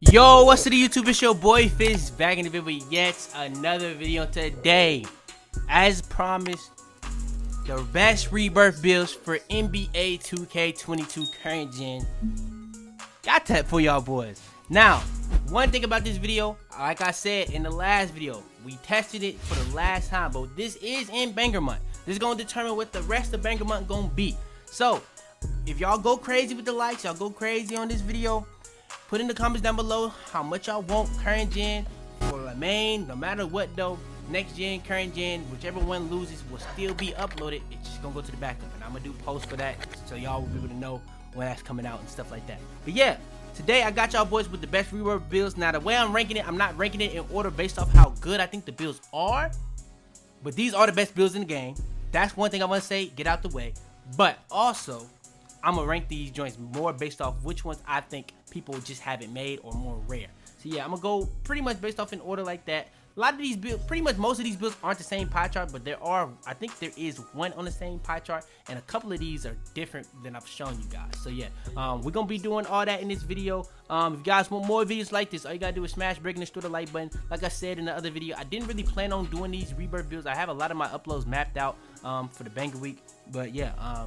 Yo, what's up YouTube? It's your boy Fizz back in the video with yet another video today. As promised, the best rebirth builds for NBA 2K22 current gen. Got that for y'all boys. Now, one thing about this video, like I said in the last video, we tested it for the last time, but this is in banger month. This is going to determine what the rest of banger month gonna be. So, if y'all go crazy with the likes, y'all go crazy on this video, put in the comments down below how much y'all want current gen for the main, no matter what though. Next gen, current gen, whichever one loses will still be uploaded. It's just gonna go to the backup, and I'm gonna do posts for that so y'all will be able to know when that's coming out and stuff like that. But yeah, today I got y'all boys with the best rebirth builds. Now the way I'm ranking it, I'm not ranking it in order based off how good I think the builds are, but these are the best builds in the game. That's one thing I want to say, get out the way. But also, I'm gonna rank these joints more based off which ones I think people just haven't made or more rare. So yeah, I'm gonna go pretty much based off in order like that. A lot of these builds, pretty much most of these builds aren't the same pie chart, but there are, I think there is one on the same pie chart, and a couple of these are different than I've shown you guys. So yeah, we're gonna be doing all that in this video. If you guys want more videos like this, all you gotta do is smash, break, and destroy the like button. Like I said in the other video, I didn't really plan on doing these rebirth builds. I have a lot of my uploads mapped out for the banger week, but yeah,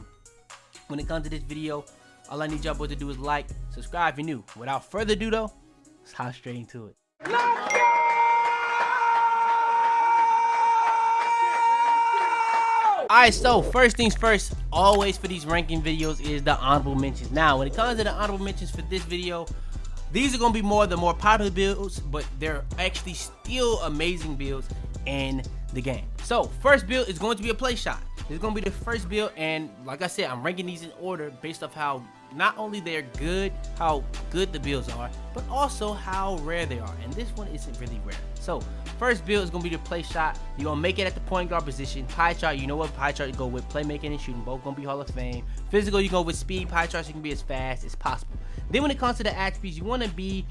when it comes to this video, all I need y'all boys to do is like, subscribe if you're new. Without further ado though, let's hop straight into it. Alright, so first things first, always for these ranking videos is the honorable mentions. Now, when it comes to the honorable mentions for this video, these are going to be the more popular builds, but they're actually still amazing builds in the game. So, first build is going to be a play shot. This is going to be the first build, and like I said, I'm ranking these in order based off how not only they're good, how good the builds are, but also how rare they are. And this one isn't really rare. So, first build is going to be the play shot. You're going to make it at the point guard position. Pie chart, you know what pie chart you go with. Playmaking and shooting, both going to be Hall of Fame. Physical, you go with speed. Pie charts, you can be as fast as possible. Then when it comes to the attributes, you want to be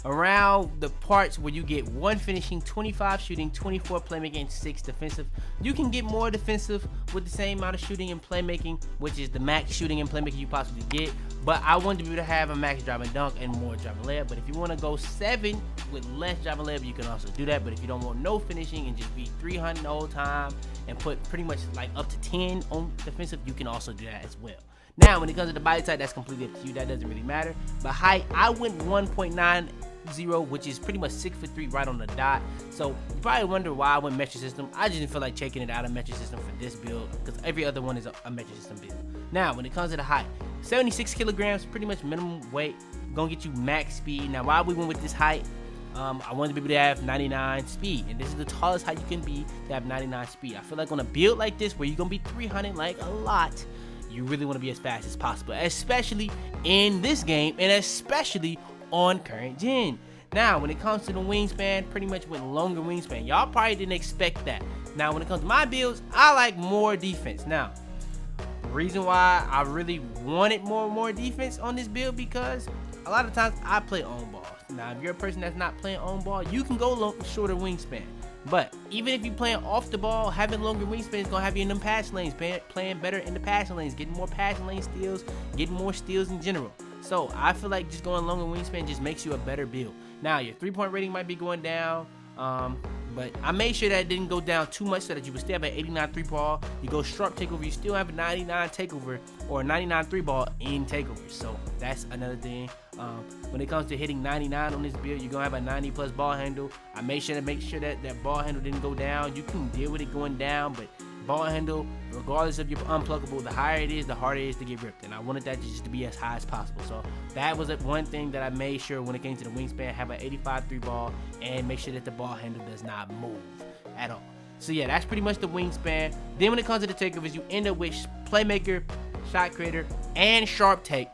around the parts where you get 1 finishing, 25 shooting, 24 playmaking, and 6 defensive. You can get more defensive with the same amount of shooting and playmaking, which is the max shooting and playmaking you possibly get. But I want to be able to have a max drive and dunk and more drive and layup. But if you want to go 7 with less drive and layup, you can also do that. But if you don't want no finishing and just be 300 the whole time and put pretty much like up to 10 on defensive, you can also do that as well. Now, when it comes to the body type, that's completely up to you. That doesn't really matter. But height, I went 1.90, which is pretty much 6'3" right on the dot. So you probably wonder why I went metric system. I just didn't feel like checking it out of metric system for this build because every other one is a metric system build. Now, when it comes to the height, 76 kilograms, pretty much minimum weight, gonna get you max speed. Now, why we went with this height? I wanted to be able to have 99 speed, and this is the tallest height you can be to have 99 speed. I feel like on a build like this where you're gonna be 300 like a lot, you really want to be as fast as possible, especially in this game and especially on current gen. Now, when it comes to the wingspan, pretty much with longer wingspan. Y'all probably didn't expect that. Now, when it comes to my builds, I like more defense. Now, the reason why I really wanted more defense on this build because a lot of times I play on ball. Now, if you're a person that's not playing on ball, you can go shorter wingspan. But even if you're playing off the ball, having longer wingspan is going to have you in them passing lanes, playing better in the passing lanes, getting more passing lane steals, getting more steals in general. So I feel like just going longer wingspan just makes you a better build. Now, your 3-point rating might be going down, but I made sure that it didn't go down too much so that you would still have an 89 3-ball. You go sharp takeover, you still have a 99 takeover or a 99 3-ball in takeover. So that's another thing. When it comes to hitting 99 on this build, you're gonna have a 90 plus ball handle. I made sure that that ball handle didn't go down. You can deal with it going down, but ball handle, regardless of your unpluckable, the higher it is, the harder it is to get ripped. And I wanted that just to be as high as possible. So that was one thing that I made sure when it came to the wingspan, have an 85 3-ball and make sure that the ball handle does not move at all. So yeah, that's pretty much the wingspan. Then when it comes to the takeovers, you end up with Playmaker, Shot Creator, and Sharp Take.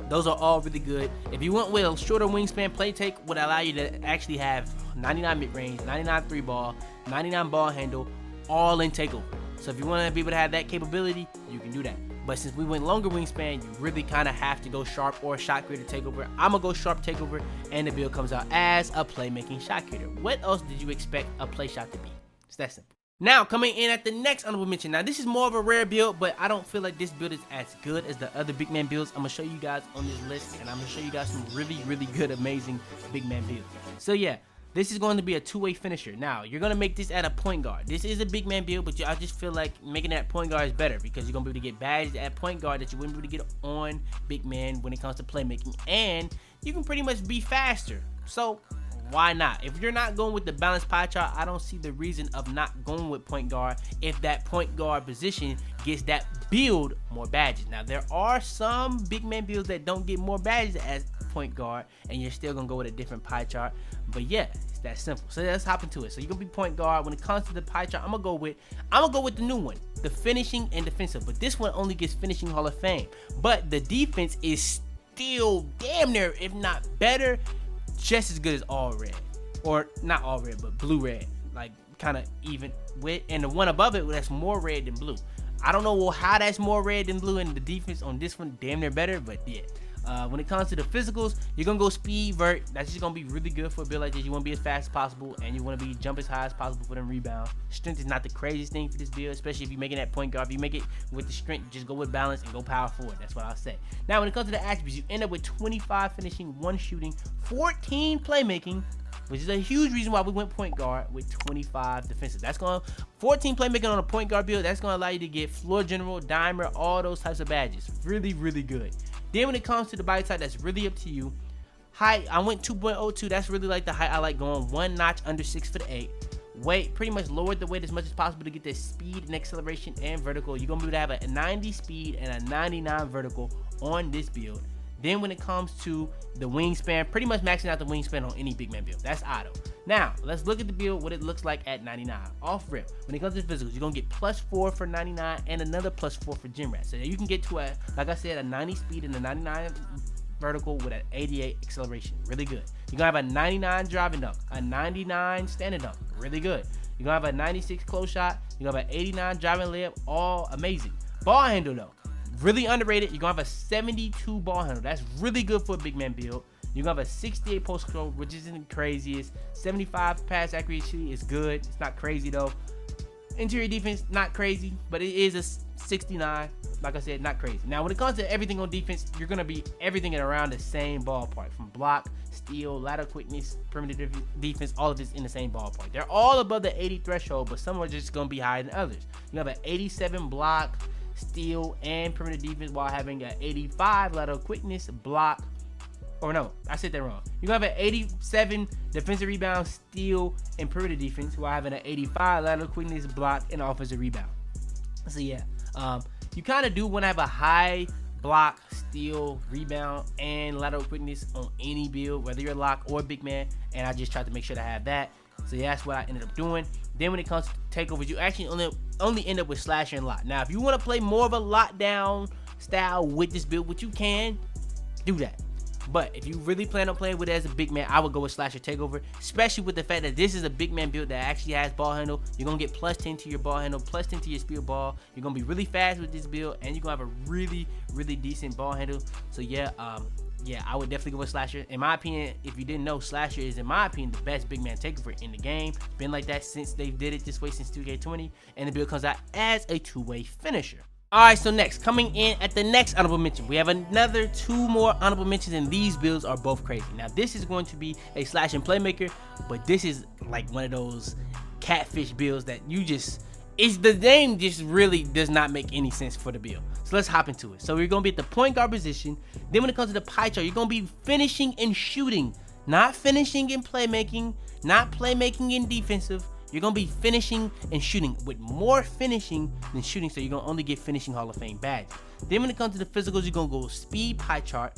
Those are all really good. If you went with a shorter wingspan, play take would allow you to actually have 99 mid-range, 99 3-ball, 99 ball handle, all in takeover. So if you want to be able to have that capability, you can do that. But since we went longer wingspan, you really kind of have to go sharp or shot creator takeover. I'm gonna go sharp takeover, and the build comes out as a playmaking shot creator. What else did you expect a play shot to be? It's that simple. Now, coming in at the next honorable mention. Now, this is more of a rare build, but I don't feel like this build is as good as the other big man builds. I'm going to show you guys on this list, and I'm going to show you guys some really, really good, amazing big man builds. So, yeah, this is going to be a two-way finisher. Now, you're going to make this at a point guard. This is a big man build, but I just feel like making that point guard is better because you're going to be able to get badges at point guard that you wouldn't be able to get on big man when it comes to playmaking, and you can pretty much be faster. So, why not? If you're not going with the balanced pie chart, I don't see the reason of not going with point guard if that point guard position gets that build more badges. Now, there are some big man builds that don't get more badges as point guard, and you're still gonna go with a different pie chart. But yeah, it's that simple. So let's hop into it. So you're gonna be point guard. When it comes to the pie chart, I'm gonna go with the new one, the finishing and defensive. But this one only gets finishing Hall of Fame. But the defense is still damn near, if not better, just as good as all red, or not all red, but blue red, like kind of even with. And the one above it, that's more red than blue. I don't know how that's more red than blue, and the defense on this one damn near better, but yeah. When it comes to the physicals, you're gonna go speed vert. That's just gonna be really good for a build like this. You want to be as fast as possible, and you want to be jump as high as possible for them rebounds. Strength is not the craziest thing for this build, especially if you're making that point guard. If you make it with the strength, just go with balance and go power forward. That's what I'll say. Now, when it comes to the attributes, you end up with 25 finishing, 1 shooting, 14 playmaking, which is a huge reason why we went point guard with 25 defensive. That's going 14 playmaking on a point guard build. That's going to allow you to get floor general, dimer, all those types of badges. Really, really good. Then when it comes to the body type, that's really up to you. Height, I went 2.02. That's really like the height I like, going 1 notch under 6'8". Weight, pretty much lowered the weight as much as possible to get that speed and acceleration and vertical. You're going to be able to have a 90 speed and a 99 vertical on this build. Then when it comes to the wingspan, pretty much maxing out the wingspan on any big man build. That's auto. Now, let's look at the build, what it looks like at 99. Off rip, when it comes to physicals, you're going to get +4 for 99 and another +4 for gym rat. So you can get to, like I said, a 90 speed and a 99 vertical with an 88 acceleration. Really good. You're going to have a 99 driving dunk, a 99 standing dunk. Really good. You're going to have a 96 close shot. You're going to have an 89 driving layup. All amazing. Ball handle, though. Really underrated. You're going to have a 72 ball handle. That's really good for a big man build. You're going to have a 68 post control, which isn't the craziest. 75 pass accuracy is good. It's not crazy, though. Interior defense, not crazy, but it is a 69. Like I said, not crazy. Now, when it comes to everything on defense, you're going to be everything in around the same ballpark. From block, steal, lateral quickness, perimeter defense, all of this in the same ballpark. They're all above the 80 threshold, but some are just going to be higher than others. You have an 87 block, steal, and perimeter defense while having an 85 lateral quickness, block, or no, I said that wrong. You're going to have an 87 defensive rebound, steal, and perimeter defense while having an 85 lateral quickness, block, and offensive rebound. So yeah, you kind of do want to have a high block, steal, rebound, and lateral quickness on any build, whether you're a lock or a big man, and I just tried to make sure to have that. So yeah, that's what I ended up doing. Then when it comes to takeovers, you actually only end up with slasher and lock. Now, if you want to play more of a lockdown style with this build, which you can, do that. But if you really plan on playing with it as a big man, I would go with slasher takeover, especially with the fact that this is a big man build that actually has ball handle. You're going to get +10 to your ball handle, +10 to your speed ball. You're going to be really fast with this build, and you're going to have a really, really decent ball handle. So yeah, yeah, I would definitely go with slasher. In my opinion, if you didn't know, slasher is, in my opinion, the best big man takeover in the game. Been like that since they did it this way since 2K20, and the build comes out as a two-way finisher. Alright, so next, coming in at the next honorable mention, we have another 2 more honorable mentions, and these builds are both crazy. Now, this is going to be a slash and playmaker, but this is like one of those catfish builds that you just, the name just really does not make any sense for the build. So let's hop into it. So we're going to be at the point guard position. Then when it comes to the pie chart, you're going to be finishing and shooting, not finishing and playmaking, not playmaking and defensive. You're going to be finishing and shooting, with more finishing than shooting, so you're going to only get finishing Hall of Fame badge. Then when it comes to the physicals, you're going to go speed pie chart.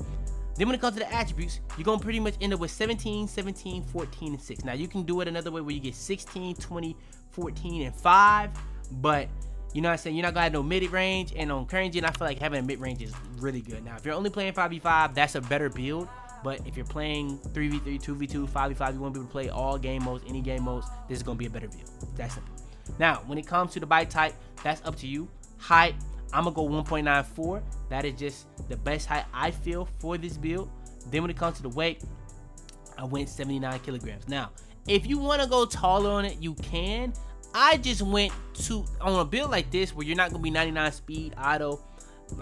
Then when it comes to the attributes, you're going to pretty much end up with 17, 17, 14, and 6. Now, you can do it another way where you get 16, 20, 14, and 5, but you know what I'm saying, you're not going to have no mid-range, and on current gen, I feel like having a mid-range is really good. Now, if you're only playing 5v5, that's a better build. But if you're playing 3v3, 2v2, 5v5, you want to be able to play all game modes, any game modes, this is going to be a better build. That's simple. Now, when it comes to the body type, that's up to you. Height, I'm going to go 1.94. That is just the best height I feel for this build. Then when it comes to the weight, I went 79 kilograms. Now, if you want to go taller on it, you can. I just went to on a build like this where you're not gonna be 99 speed auto,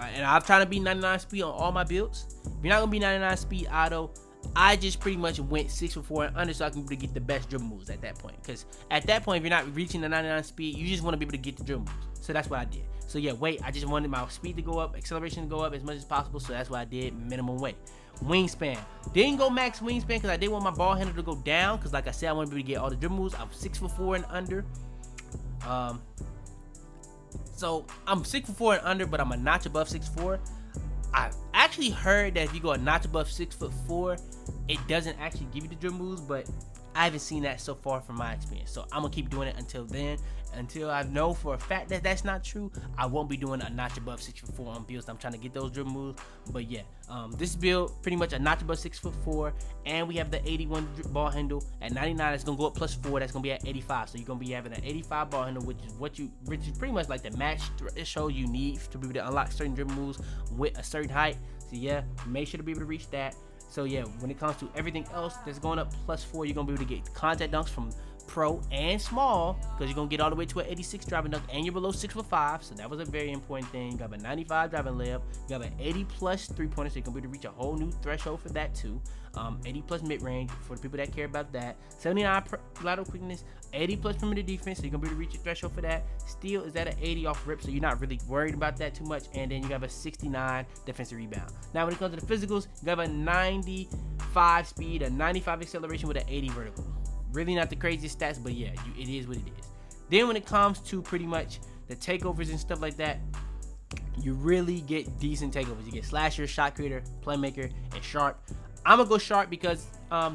and I'm trying to be 99 speed on all my builds. If you're not gonna be 99 speed auto, I just pretty much went 6'4" and under so I can be able to get the best dribble moves at that point. Because at that point, if you're not reaching the 99 speed, you just want to be able to get the dribble moves. So that's what I did. So yeah, weight, I just wanted my speed to go up, acceleration to go up as much as possible. So that's what I did, minimum weight. Wingspan, didn't go max wingspan because I didn't want my ball handle to go down. Because like I said, I want to be able to get all the dribble moves. I'm 6'4" and under. So I'm 6'4" and under, but I'm a notch above 6'4". I actually heard that if you go a notch above 6'4", it doesn't actually give you the dribble moves, but I haven't seen that so far from my experience. So I'm gonna keep doing it until then. Until I know for a fact that that's not true, I won't be doing a notch above 6'4" on builds. I'm trying to get those dribble moves. But yeah, this build pretty much a notch above 6'4", and we have the 81 ball handle at 99. It's gonna go up +4. That's gonna be at 85. So you're gonna be having an 85 ball handle, which is pretty much like the max threshold you need to be able to unlock certain dribble moves with a certain height. So yeah, make sure to be able to reach that. So yeah, when it comes to everything else that's going up +4, you're gonna be able to get contact dunks from pro and small, because you're gonna get all the way to an 86 driving dunk, and you're below 6'5", so that was a very important thing. You got a 95 driving layup, you got an 80+ three-pointer, so you're gonna be able to reach a whole new threshold for that too. 80+ mid-range for the people that care about that. 79 lateral quickness, 80+ perimeter defense, so you're gonna be able to reach a threshold for that. Steal is at an 80 off rip, so you're not really worried about that too much. And then you have a 69 defensive rebound. Now when it comes to the physicals, you have a 95 speed, a 95 acceleration with an 80 vertical. Really not the craziest stats, but yeah, it is what it is. Then when it comes to pretty much the takeovers and stuff like that, you really get decent takeovers. You get slasher, shot creator, playmaker, and sharp. I'm gonna go sharp because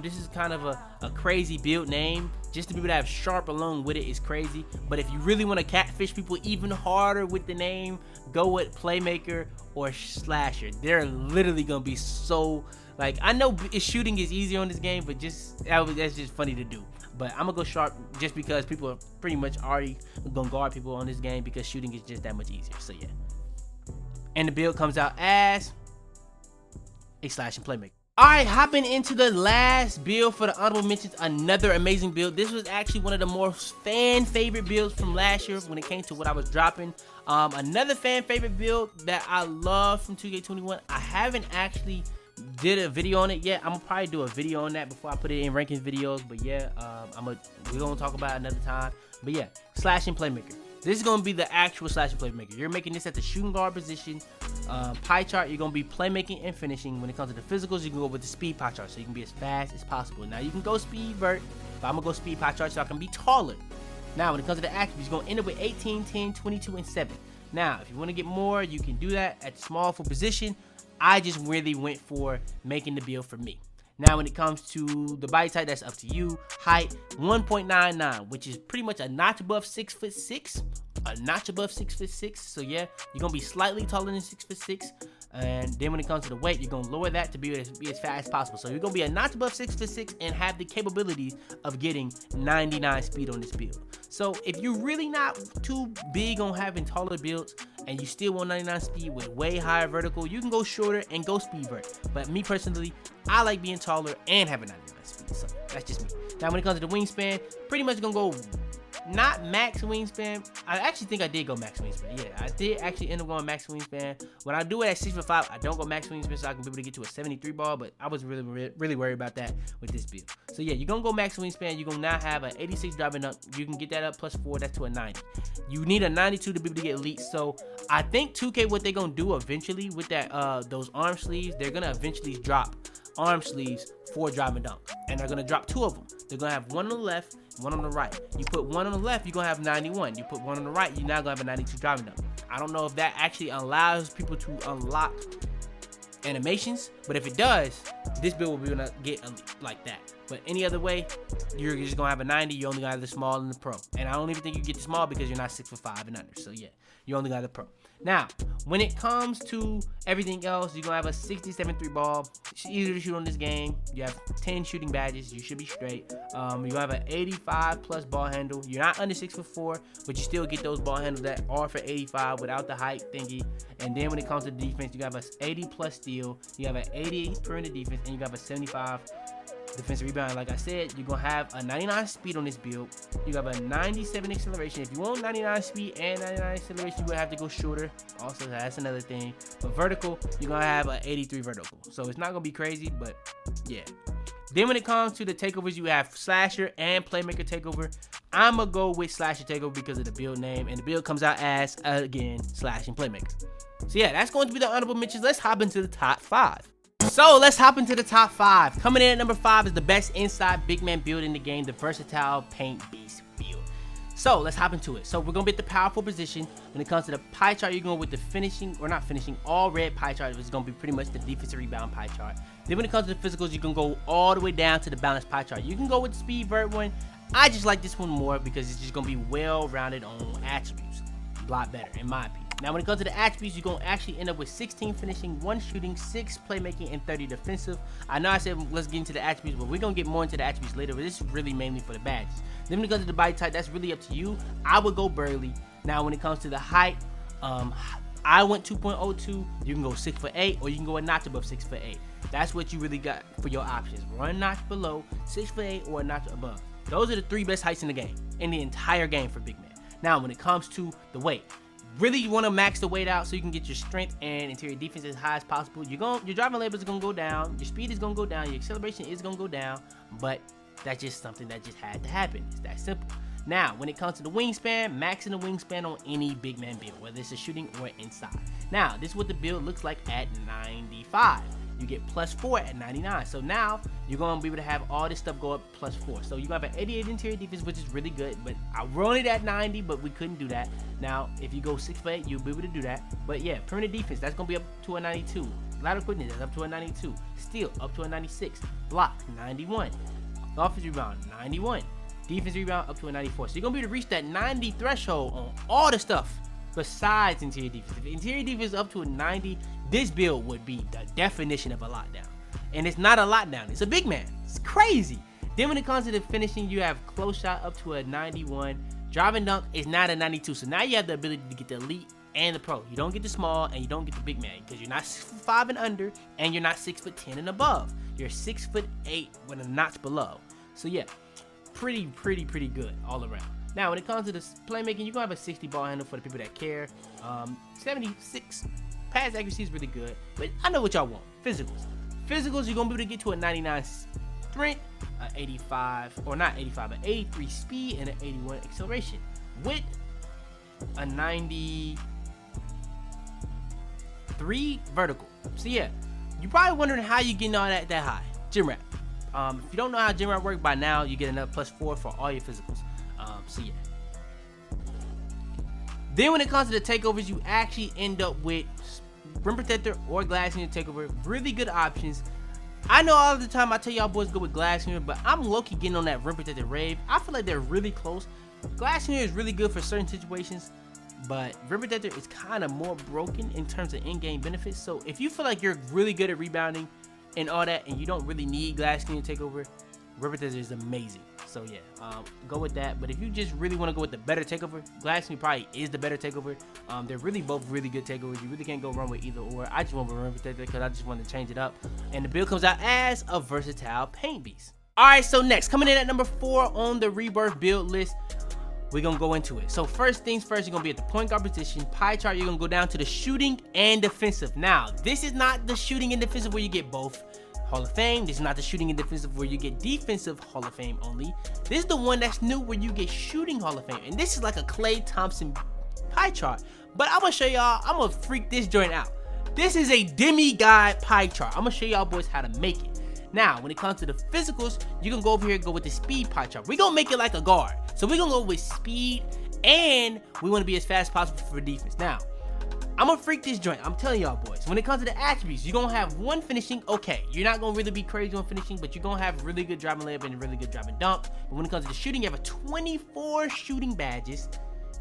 this is kind of a crazy build name. Just to be able to have sharp along with it is crazy. But if you really want to catfish people even harder with the name, go with playmaker or slasher. They're literally gonna be so, like, I know shooting is easier on this game, but that's just funny to do. But I'm gonna go sharp just because people are pretty much already gonna guard people on this game because shooting is just that much easier. So yeah. And the build comes out as a slashing playmaker. Alright, hopping into the last build for the honorable mentions, another amazing build. This was actually one of the more fan favorite builds from last year when it came to what I was dropping. Another fan favorite build that I love from 2K21. I haven't actually did a video on it yet. I'm gonna probably do a video on that before I put it in rankings videos. But yeah, we're gonna talk about it another time. But yeah, slashing playmaker. This is gonna be the actual slashing playmaker. You're making this at the shooting guard position. Pie chart, you're gonna be playmaking and finishing. When it comes to the physicals, you can go with the speed pie chart, so you can be as fast as possible. Now you can go speed vert, but I'm gonna go speed pie chart so I can be taller. Now when it comes to the attributes, you're gonna end up with 18, 10, 22, and 7. Now if you want to get more, you can do that at small for position. I just really went for making the build for me. Now when it comes to the body type, that's up to you. Height 1.99, which is pretty much a notch above 6'6", a notch above 6'6". So yeah, you're gonna be slightly taller than 6'6". And then when it comes to the weight, you're gonna lower that to be as fast as possible. So you're gonna be a notch above 6'6" and have the capability of getting 99 speed on this build. So if you're really not too big on having taller builds and you still want 99 speed with way higher vertical, you can go shorter and go speed vert. But me personally, I like being taller and having 99 speed. So that's just me. Now when it comes to the wingspan, pretty much gonna go not max wingspan. I actually think I did go max wingspan. Yeah, I did actually end up going max wingspan. When I do it at 6'5", I don't go max wingspan so I can be able to get to a 73 ball, but I was really worried about that with this build. So yeah, you're gonna go max wingspan. You're gonna now have an 86 driving up. You can get that up +4, that's to a 90. You need a 92 to be able to get elite. So I think 2K, what they're gonna do eventually with that those arm sleeves, they're gonna eventually drop arm sleeves for driving dunk, and they're gonna drop 2 of them. They're gonna have one on the left, one on the right. You put one on the left, you're gonna have 91. You put one on the right, you're now gonna have a 92 driving dunk. I don't know if that actually allows people to unlock animations, but if it does, this build will be gonna get like that. But any other way, you're just gonna have a 90. You only gonna have the small and the pro, and I don't even think you get the small because you're not 6'5" and under. So yeah, you only got the pro. Now when it comes to everything else, you're gonna have a 67 3 ball. It's easier to shoot on this game. You have 10 shooting badges. You should be straight. You have an 85+ ball handle. You're not under 6'4", but you still get those ball handles that are for 85 without the height thingy. And then when it comes to the defense, you have a 80+ steal. You have an 88 perimeter defense, and you have a 75 defensive rebound. Like I said, you're gonna have a 99 speed on this build. You have a 97 acceleration. If you want 99 speed and 99 acceleration, you would have to go shorter. Also, that's another thing. But vertical, you're gonna have an 83 vertical. So it's not gonna be crazy, but yeah. Then when it comes to the takeovers, you have slasher and playmaker takeover. I'm gonna go with slasher takeover because of the build name, and the build comes out as, again, slash and playmaker. So yeah, that's going to be the honorable mentions. Let's hop into the top 5. So let's hop into the top 5. Coming in at number 5 is the best inside big man build in the game, the versatile paint beast build. So let's hop into it. So we're gonna be at the power forward position. When it comes to the pie chart, you're going with the finishing, or not finishing, all red pie chart, which is gonna be pretty much the defensive rebound pie chart. Then when it comes to the physicals, you can go all the way down to the balanced pie chart. You can go with the speed vert one. I just like this one more because it's just gonna be well-rounded on attributes. A lot better, in my opinion. Now, when it comes to the attributes, you're gonna actually end up with 16 finishing, 1 shooting, 6 playmaking, and 30 defensive. I know I said let's get into the attributes, but we're gonna get more into the attributes later, but this is really mainly for the badges. Then when it comes to the body type, that's really up to you. I would go burly. Now, when it comes to the height, I went 2.02. You can go 6'8", or you can go a notch above 6'8". That's what you really got for your options. One notch below, 6'8", or a notch above. Those are the 3 best heights in the game, in the entire game for big man. Now, when it comes to the weight, really you want to max the weight out so you can get your strength and interior defense as high as possible. Your driving labor is gonna go down, your speed is gonna go down, your acceleration is gonna go down, but that's just something that just had to happen. It's that simple. Now, when it comes to the wingspan, maxing the wingspan on any big man build, whether it's a shooting or inside. Now, this is what the build looks like at 95. You get +4 at 99. So now you're gonna be able to have all this stuff go up +4. So you're gonna have an 88 interior defense, which is really good. But I run it at 90, but we couldn't do that. Now, if you go 6'8", you'll be able to do that. But yeah, perimeter defense, that's gonna be up to a 92. Lateral quickness, that's up to a 92. Steal, up to a 96. Block, 91. Offensive rebound, 91. Defense rebound, up to a 94. So you're gonna be able to reach that 90 threshold on all the stuff besides interior defense. If interior defense is up to a 90, this build would be the definition of a lockdown. And it's not a lockdown, it's a big man. It's crazy. Then when it comes to the finishing, you have close shot up to a 91. Driving dunk is not a 92. So now you have the ability to get the elite and the pro. You don't get the small and you don't get the big man because you're not 6'5" and under, and you're not 6'10" and above. You're 6'8" with a notch below. So yeah, pretty good all around. Now, when it comes to the playmaking, you're going to have a 60 ball handle for the people that care. 76 pass accuracy is really good, but I know what y'all want. Physicals, you're going to be able to get to a 99 sprint, 85, or not 85, but 83 speed, and an 81 acceleration with a 93 vertical. So yeah, you're probably wondering how you getting all that high. Gym rat. If you don't know how gym rat work by now, you get another +4 for all your physicals. So yeah. Then when it comes to the takeovers, you actually end up with rim protector or glass in your takeover. Really good options. I know all the time I tell y'all boys go with glass here, but I'm low-key getting on that rim protector rave. I feel like they're really close. Glass here is really good for certain situations, but rim protector is kind of more broken in terms of in-game benefits. So if you feel like you're really good at rebounding and all that, and you don't really need glass in your takeover, rim protector is amazing. So yeah, go with that. But if you just really want to go with the better takeover, glass probably is the better takeover. They're really both really good takeovers. You really can't go wrong with either or. I just went with rim protector because I just wanted to change it up. And the build comes out as a versatile paint beast. All right, so next, coming in at number 4 on the Rebirth build list, we're gonna go into it. So first things first, you're gonna be at the point guard position. Pie chart, you're gonna go down to the shooting and defensive. Now, this is not the shooting and defensive where you get both Hall of Fame. This is not the shooting and defensive where you get defensive Hall of Fame only. This is the one that's new where you get shooting Hall of Fame. And this is like a Klay Thompson pie chart. But I'm gonna show y'all, I'm gonna freak this joint out. This is a DEMIGOD pie chart. I'm gonna show y'all boys how to make it. Now, when it comes to the physicals, you can go over here and go with the speed pie chart. We're gonna make it like a guard. So we're gonna go with speed, and we wanna be as fast as possible for defense. Now, I'm gonna freak this joint. I'm telling y'all boys, when it comes to the attributes, you're gonna have 1 finishing. Okay, you're not gonna really be crazy on finishing, but you're gonna have really good driving layup and really good driving dunk. But when it comes to the shooting, you have 24 shooting badges,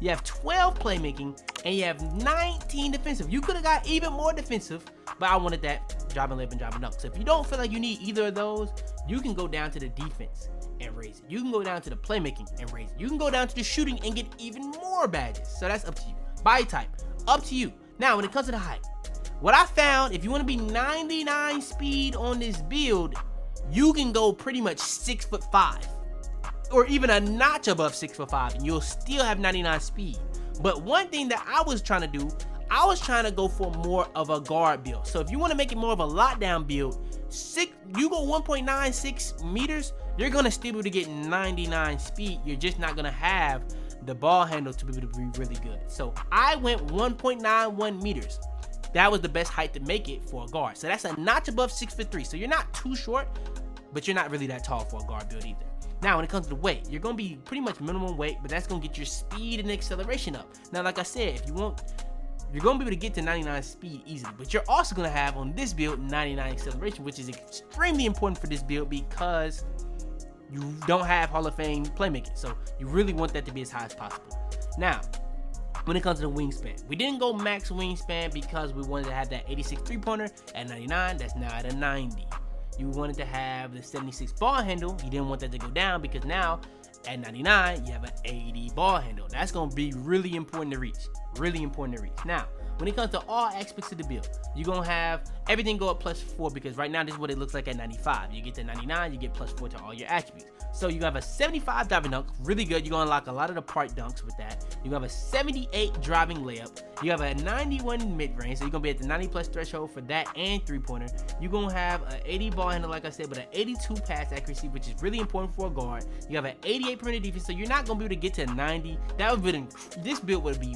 you have 12 playmaking, and you have 19 defensive. You could have got even more defensive, but I wanted that driving layup and driving dunk. So if you don't feel like you need either of those, you can go down to the defense and raise it. You can go down to the playmaking and raise it. You can go down to the shooting and get even more badges. So that's up to you. Body type, up to you. Now, when it comes to the height, what I found, if you want to be 99 speed on this build, you can go pretty much 6'5", or even a notch above 6'5", and you'll still have 99 speed. But one thing that I was trying to do, I was trying to go for more of a guard build. So if you want to make it more of a lockdown build, you go 1.96 meters, you're going to still be able to get 99 speed. You're just not going to have the ball handle to be able to be really good. So I went 1.91 meters. That was the best height to make it for a guard. So that's a notch above 6'3". So you're not too short, but you're not really that tall for a guard build either. Now, when it comes to the weight, you're going to be pretty much minimum weight, but that's going to get your speed and acceleration up. Now, like I said, if you want, you're going to be able to get to 99 speed easily, but you're also going to have on this build 99 acceleration, which is extremely important for this build because you don't have Hall of Fame playmaking. So you really want that to be as high as possible. Now, when it comes to the wingspan, we didn't go max wingspan because we wanted to have that 86 three-pointer at 99. That's now at a 90. You wanted to have the 76 ball handle. You didn't want that to go down because now at 99, you have an 80 ball handle. That's going to be really important to reach. Really important to reach. Now, when it comes to all aspects of the build, you're going to have everything go up +4 because right now this is what it looks like at 95. You get to 99, you get +4 to all your attributes. So you have a 75 driving dunk, really good. You're going to unlock a lot of the part dunks with that. You have a 78 driving layup. You have a 91 mid-range, so you're going to be at the 90+ threshold for that and three-pointer. You're going to have an 80 ball handle, like I said, but an 82 pass accuracy, which is really important for a guard. You have an 88 perimeter defense, so you're not going to be able to get to 90. This build would be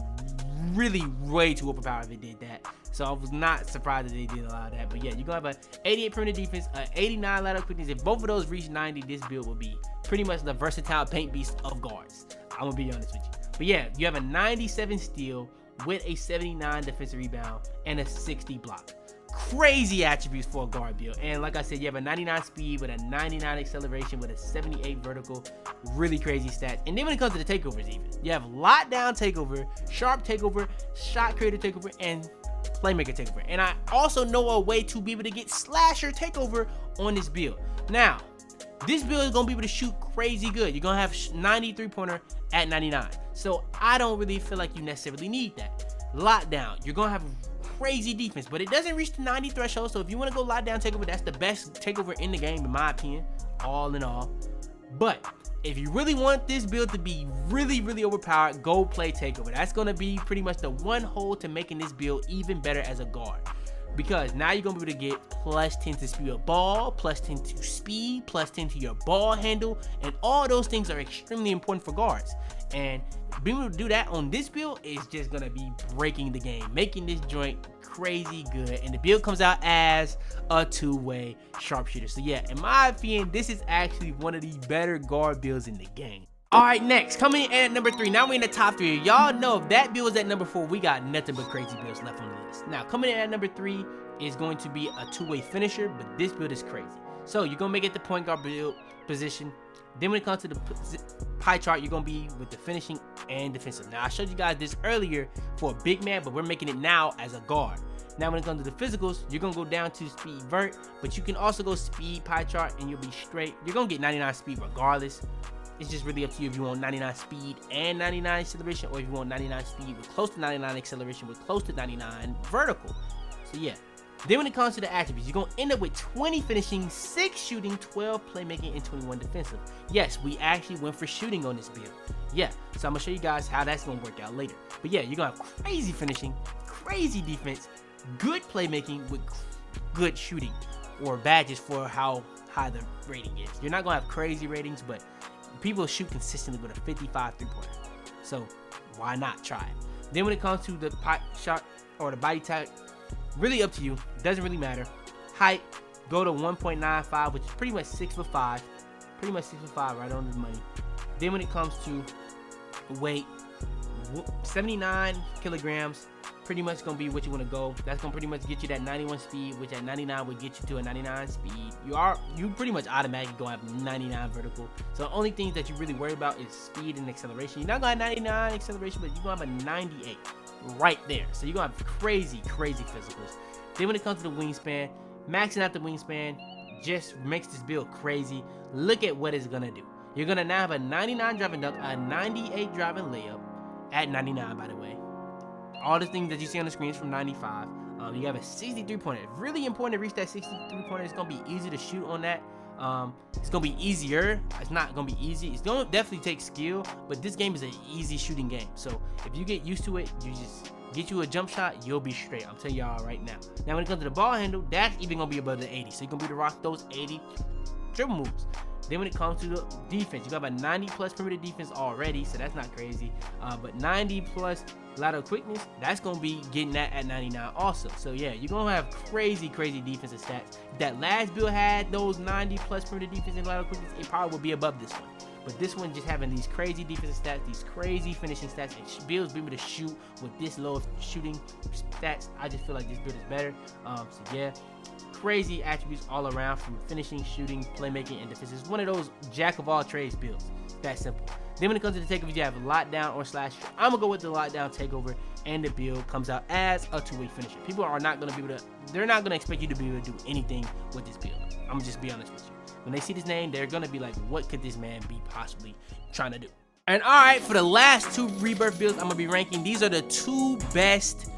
really way too overpowered if it did that. So I was not surprised that they did allow that. But yeah, you're going to have an 88 perimeter defense, an 89 lateral quickness. If both of those reach 90, this build will be pretty much the versatile paint beast of guards. I'm going to be honest with you. But yeah, you have a 97 steal with a 79 defensive rebound and a 60 block. Crazy attributes for a guard build. And like I said, you have a 99 speed with a 99 acceleration with a 78 vertical. Really crazy stats. And then when it comes to the takeovers even, you have lockdown takeover, sharp takeover, shot creator takeover, and playmaker takeover. And I also know a way to be able to get slasher takeover on this build. Now, this build is going to be able to shoot crazy good. You're going to have 93 pointer at 99. So I don't really feel like you necessarily need that. Lockdown, you're going to have crazy defense, but it doesn't reach the 90 threshold. So if you want to go lockdown takeover, that's the best takeover in the game, in my opinion, all in all. But if you really want this build to be really, really overpowered, go play takeover. That's going to be pretty much the one hole to making this build even better as a guard. Because now you're going to be able to get +10 to speed of ball, +10 to speed, +10 to your ball handle, and all those things are extremely important for guards. And being able to do that on this build is just going to be breaking the game, making this joint crazy good. And the build comes out as a two-way sharpshooter. So yeah, in my opinion, this is actually one of the better guard builds in the game. Alright, next, coming in at number 3. Now we're in the top 3. Y'all know if that build was at number 4, we got nothing but crazy builds left on the list. Now, coming in at number 3 is going to be a two-way finisher, but this build is crazy. So, you're going to make it the point guard build position. Then when it comes to the pie chart, you're going to be with the finishing and defensive. Now, I showed you guys this earlier for a big man, but we're making it now as a guard. Now, when it comes to the physicals, you're going to go down to speed vert, but you can also go speed pie chart and you'll be straight. You're going to get 99 speed regardless. It's just really up to you if you want 99 speed and 99 acceleration, or if you want 99 speed with close to 99 acceleration with close to 99 vertical. So yeah. Then when it comes to the attributes, you're going to end up with 20 finishing, 6 shooting, 12 playmaking, and 21 defensive. Yes, we actually went for shooting on this build. Yeah, so I'm going to show you guys how that's going to work out later. But yeah, you're going to have crazy finishing, crazy defense, good playmaking with good shooting, or badges for how high the rating is. You're not going to have crazy ratings, but people shoot consistently with a 55 three-pointer. So why not try it? Then when it comes to the pie shot or the body type, really up to you. Doesn't really matter. Height, go to 1.95, which is pretty much 6'5". Pretty much 6'5", right on the money. Then when it comes to weight, 79 kilograms, pretty much gonna be what you want to go. That's gonna pretty much get you that 91 speed, which at 99 would get you to a 99 speed. You pretty much automatically gonna have 99 vertical. So the only things that you really worry about is speed and acceleration. You're not gonna have 99 acceleration, but you're gonna have a 98 right there. So you're gonna have crazy physicals. Then when it comes to the wingspan, maxing out the wingspan just makes this build crazy. Look at what it's gonna do. You're gonna now have a 99 driving dunk, a 98 driving layup at 99, by the way. All the things that you see on the screen is from 95. You have a 63 pointer. Really important to reach that 63 pointer. It's gonna be easy to shoot on that. It's gonna be easier. It's not gonna be easy. It's gonna definitely take skill, but this game is an easy shooting game. So if you get used to it, you just get you a jump shot, you'll be straight. I'm telling y'all right now. Now when it comes to the ball handle, that's even gonna be above the 80. So you're gonna be able to rock those 80 dribble moves. Then when it comes to the defense, you got about 90 plus perimeter defense already, so that's not crazy. But 90 plus lateral quickness, that's gonna be getting that at 99 also. So yeah, you're gonna have crazy defensive stats. If that last build had those 90 plus perimeter defense and lateral quickness, it probably would be above this one. But this one just having these crazy defensive stats, these crazy finishing stats, and builds be able to shoot with this low of shooting stats, I just feel like this build is better. So yeah, crazy attributes all around from finishing, shooting, playmaking, and defense. It's one of those jack of all trades builds. That simple. Then when it comes to the takeovers, you have lockdown or slasher. I'm gonna go with the lockdown takeover, and the build comes out as a two-way finisher. People are not gonna be able to, they're not gonna expect you to be able to do anything with this build. I'm gonna just be honest with you. When they see this name, they're gonna be like, what could this man be possibly trying to do? And all right, for the last two Rebirth builds, I'm gonna be ranking. These are the two best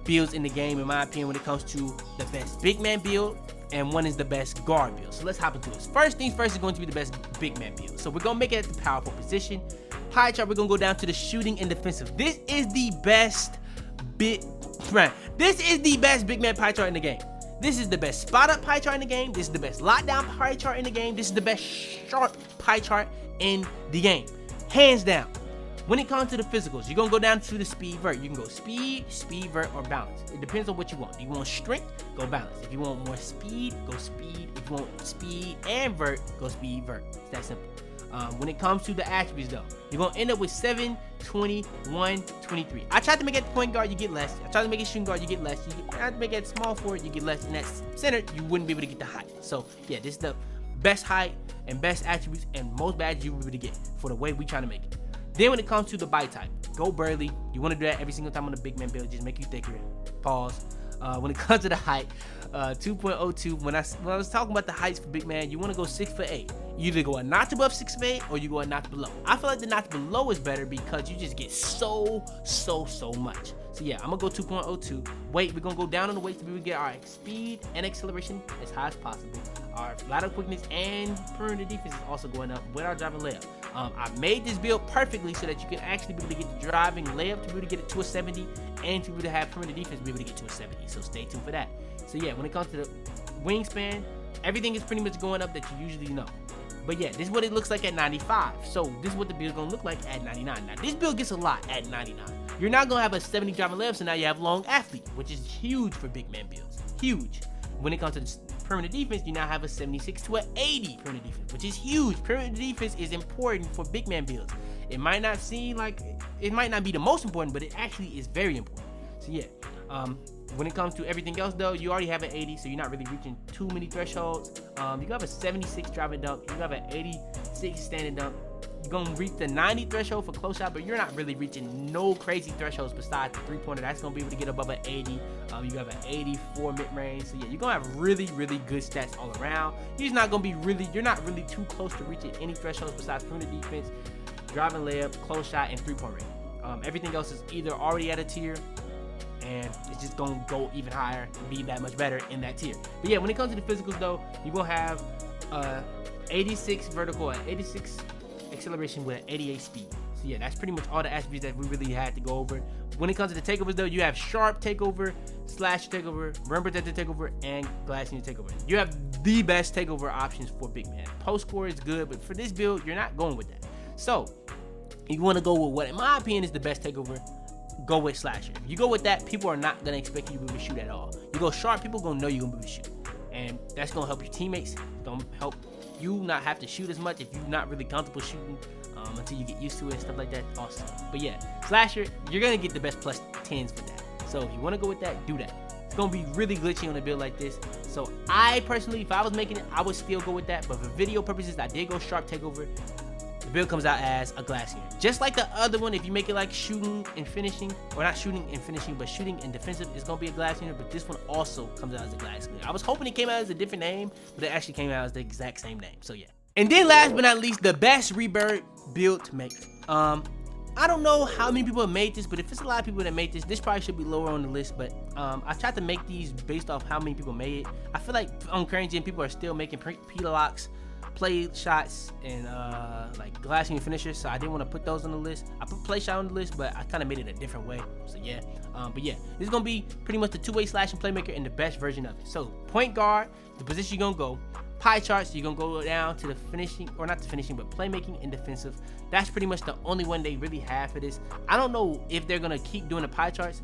builds in the game, in my opinion, when it comes to the best big man build, and one is the best guard build. So let's hop into this. First things first is going to be the best big man build. So we're gonna make it at the power forward position. Pie chart, we're gonna go down to the shooting and defensive. This is the best big man pie chart in the game. This is the best spot up pie chart in the game. This is the best lockdown pie chart in the game. This is the best sharp pie chart in the game, hands down. When it comes to the physicals, you're gonna go down to the speed vert. You can go speed, vert, or balance. It depends on what you want. If you want strength, go balance. If you want more speed, go speed. If you want speed and vert, go speed, vert. It's that simple. When it comes to the attributes though, you're gonna end up with 7, 21, 23. I tried to make it point guard, you get less. I tried to make it shooting guard, you get less. I tried to make it small forward, you get less. And that center, you wouldn't be able to get the height. So yeah, this is the best height and best attributes and most badges you will be able to get for the way we trying to make it. Then when it comes to the bite type, go burly. You want to do that every single time on the big man build, just make you thicker. Pause. When it comes to the height, 2.02. When I was talking about the heights for big man, you want to go 6'8". You either go a notch above 6'8" or you go a notch below. I feel like the notch below is better because you just get so much. So yeah, I'm gonna go 2.02. Weight, we're gonna go down on the weight to be able to get our speed and acceleration as high as possible. Our lateral quickness and perimeter defense is also going up with our driving layup. I made this build perfectly so that you can actually be able to get the driving layup to be able to get it to a 70 and to be able to have perimeter defense to be able to get to a 70. So stay tuned for that. So yeah, when it comes to the wingspan, everything is pretty much going up that you usually know. But yeah, this is what it looks like at 95. So this is what the build is gonna look like at 99. Now this build gets a lot at 99. You're not gonna have a 70 driving layup, so now you have long athlete, which is huge for big man builds. Huge. When it comes to the perimeter defense, you now have a 76 to an 80 perimeter defense, which is huge. Perimeter defense is important for big man builds. It might not seem like, it might not be the most important, but it actually is very important. So yeah, when it comes to everything else though, you already have an 80, so you're not really reaching too many thresholds. You have a 76 driving dunk, you have an 86 standing dunk. You're gonna reach the 90 threshold for close shot, but you're not really reaching no crazy thresholds besides the three-pointer. That's gonna be able to get above an 80. You have an 84 mid-range. So yeah, you're gonna have really good stats all around. You're not really too close to reaching any thresholds besides perimeter defense, driving layup, close shot, and three-point range. Everything else is either already at a tier, and it's just gonna go even higher and be that much better in that tier. But yeah, when it comes to the physicals though, you're gonna have 86 vertical and 86 acceleration with an 88 speed. So yeah, that's pretty much all the attributes that we really had to go over. When it comes to the takeovers though, you have sharp takeover, slash takeover, rim protector takeover, and glass unit takeover. You have the best takeover options for big man. Post score is good, but for this build, you're not going with that. So if you want to go with what in my opinion is the best takeover, go with slasher. If you go with that, people are not gonna expect you to shoot at all. You go sharp, people gonna know you're gonna be able to shoot, and that's gonna help your teammates. Gonna help you not have to shoot as much if you're not really comfortable shooting until you get used to it and stuff like that. Awesome. But yeah, slasher, you're gonna get the best plus 10s for that. So if you want to go with that, do that. It's gonna be really glitchy on a build like this. So I personally, if I was making it, I would still go with that. But for video purposes, I did go sharp takeover. The build comes out as a glass unit. Just like the other one, if you make it like shooting and finishing, or not shooting and finishing, but shooting and defensive, it's gonna be a glass unit. But this one also comes out as a glass unit. I was hoping it came out as a different name, but it actually came out as the exact same name. So yeah. And then last but not least, the best Rebirth build to make. I don't know how many people have made this, but if it's a lot of people that made this probably should be lower on the list. But I tried to make these based off how many people made it. I feel like on current gen, people are still making pita locks play shots and like glassing finishers, so I didn't want to put those on the list. I put play shot on the list, but I kind of made it a different way. So yeah, but yeah, this is gonna be pretty much the two-way slashing playmaker and the best version of it. So point guard, the position you're gonna go. Pie charts, you're gonna go down to the finishing, or not the finishing, but playmaking and defensive. That's pretty much the only one they really have for this. I don't know if they're gonna keep doing the pie charts,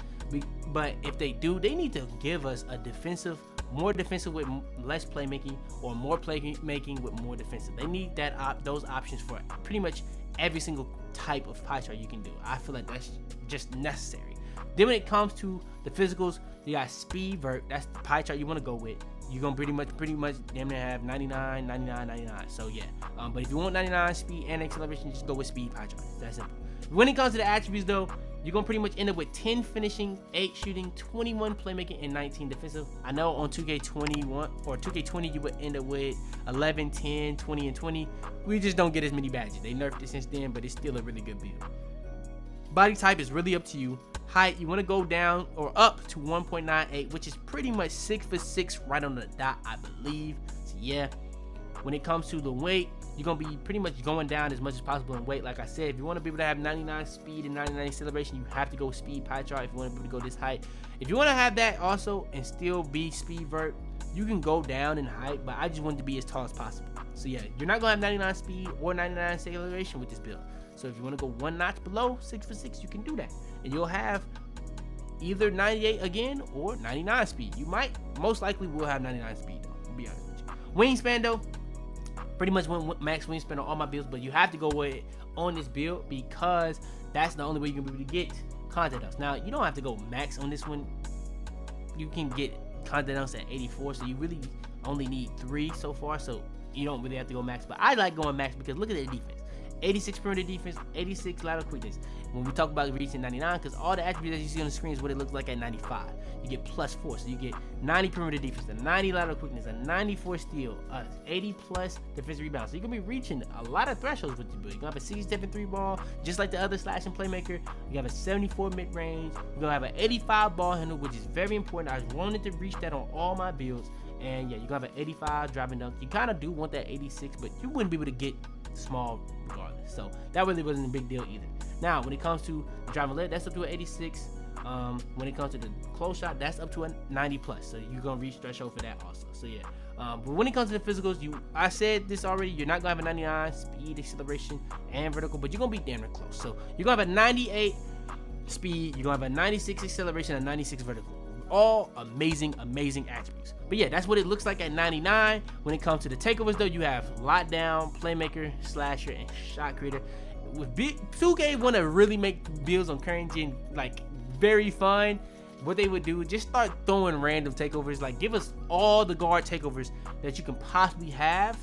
but if they do, they need to give us a defensive, more defensive with less playmaking, or more playmaking with more defensive. They need those options for pretty much every single type of pie chart you can do. I feel like that's just necessary. Then when it comes to the physicals, you got speed vert. That's the pie chart you want to go with. You're gonna pretty much damn near have 99, 99, 99. So yeah, but if you want 99 speed and acceleration, just go with speed pie chart. That's simple. When it comes to the attributes though, you're gonna pretty much end up with 10 finishing, 8 shooting, 21 playmaking, and 19 defensive. I know on 2K21 or 2K20 you would end up with 11, 10, 20, and 20. We just don't get as many badges. They nerfed it since then, but it's still a really good build. Body type is really up to you. Height, you want to go down or up to 1.98, which is pretty much 6'6", right on the dot, I believe. So yeah, when it comes to the weight, you're gonna be pretty much going down as much as possible in weight. Like I said, if you want to be able to have 99 speed and 99 acceleration, you have to go speed pie chart. If you want to be able to go this height, if you want to have that also and still be speed vert, you can go down in height, but I just want to be as tall as possible. So yeah, you're not gonna have 99 speed or 99 acceleration with this build. So if you want to go one notch below 6'6", you can do that, and you'll have either 98 again or 99 speed. You most likely will have 99 speed though, to be honest with you. Wingspan though, pretty much went max wingspan on all my builds, but you have to go with it on this build because that's the only way you're gonna be able to get content ups. Now you don't have to go max on this one. You can get content ups at 84, so you really only need 3 so far, so you don't really have to go max. But I like going max because look at the defense. 86 perimeter defense, 86 lateral quickness. When we talk about reaching 99, because all the attributes that you see on the screen is what it looks like at 95. You get +4, so you get 90 perimeter defense, a 90 lateral quickness, a 94 steal, 80 plus defensive rebound. So you're gonna be reaching a lot of thresholds with your build. You're gonna have a 67 3 ball, just like the other slashing playmaker. You have a 74 mid range. You're gonna have an 85 ball handle, which is very important. I wanted to reach that on all my builds. And yeah, you're gonna have an 85 driving dunk. You kind of do want that 86, but you wouldn't be able to get small regardless, so that really wasn't a big deal either. Now when it comes to the driving leg, that's up to an 86. When it comes to the close shot, that's up to a 90 plus, so you're gonna reach threshold for that also. So yeah, but when it comes to the physicals, I said this already, you're not gonna have a 99 speed, acceleration, and vertical, but you're gonna be damn near close. So you're gonna have a 98 speed, you're gonna have a 96 acceleration, and 96 vertical. All amazing attributes. But yeah, that's what it looks like at 99. When it comes to the takeovers though, you have lockdown, playmaker, slasher, and shot creator. With 2K want to really make builds on current gen like very fun, what they would do, just start throwing random takeovers. Like give us all the guard takeovers that you can possibly have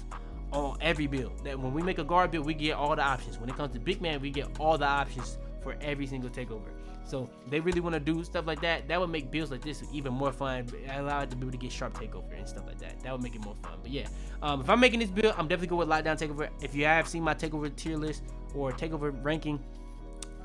on every build. That when we make a guard build, we get all the options. When it comes to big man, we get all the options for every single takeover. So they really want to do stuff like that. That would make builds like this even more fun. Allow it to be able to get sharp takeover and stuff like that. That would make it more fun. But yeah, if I'm making this build, I'm definitely going with lockdown takeover. If you have seen my takeover tier list or takeover ranking,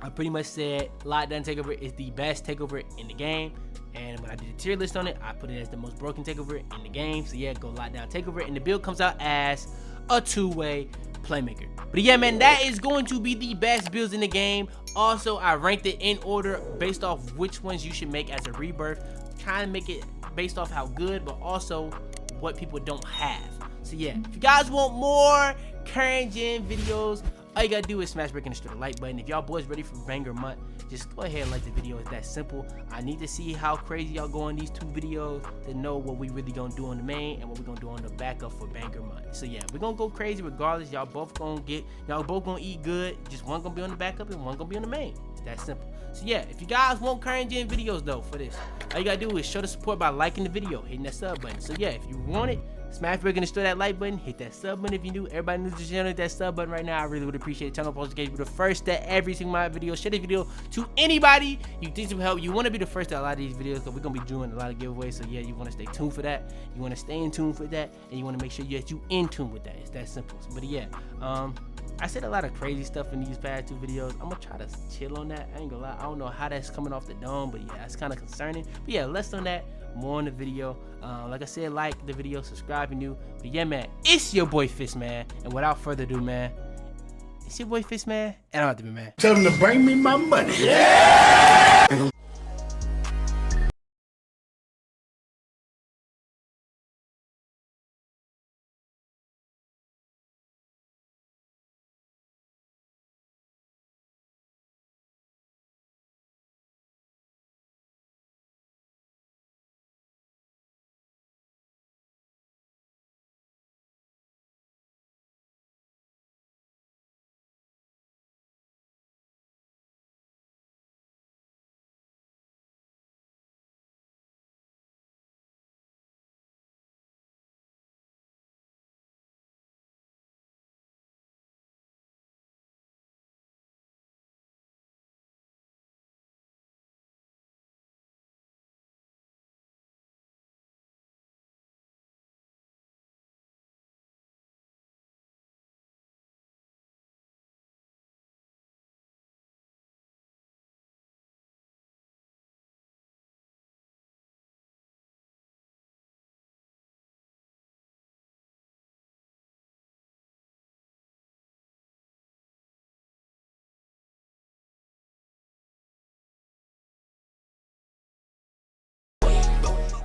I pretty much said lockdown takeover is the best takeover in the game. And when I did a tier list on it, I put it as the most broken takeover in the game. So yeah, go lockdown takeover, and the build comes out as a two-way playmaker. But yeah, man, that is going to be the best builds in the game. Also, I ranked it in order based off which ones you should make as a rebirth, trying to make it based off how good, but also what people don't have. So yeah, if you guys want more current gen videos, all you gotta do is smash breaking the like button. If y'all boys ready for banger month, just go ahead and like the video. It's that simple. I need to see how crazy y'all go on these 2 videos to know what we really gonna do on the main and what we gonna do on the backup for banger month. So yeah, we're gonna go crazy regardless. Y'all both gonna eat good. Just one gonna be on the backup and one gonna be on the main. It's that simple. So yeah, if you guys want current gen videos though for this, all you gotta do is show the support by liking the video, hitting that sub button. So yeah, if you want it, smash break and destroy that like button, hit that sub button if you new. Everybody new to the channel, hit that sub button right now. I really would appreciate it. Turn on post notifications, be the first to every single my video. Share this video to anybody you think some help. You want to be the first to a lot of these videos because we're gonna be doing a lot of giveaways. So yeah, you want to stay tuned for that. You want to stay in tune for that, and you want to make sure that you in tune with that. It's that simple. But yeah, I said a lot of crazy stuff in these past 2 videos. I'm gonna try to chill on that. I ain't gonna lie. I don't know how that's coming off the dome, but yeah, it's kind of concerning. But yeah, less on that, more on the video. Like I said, like the video, subscribe if you're new. But yeah, man, it's your boy Fitz, man. And without further ado, man, it's your boy Fitz, man. And I'm out there, man. Tell them to bring me my money. Yeah!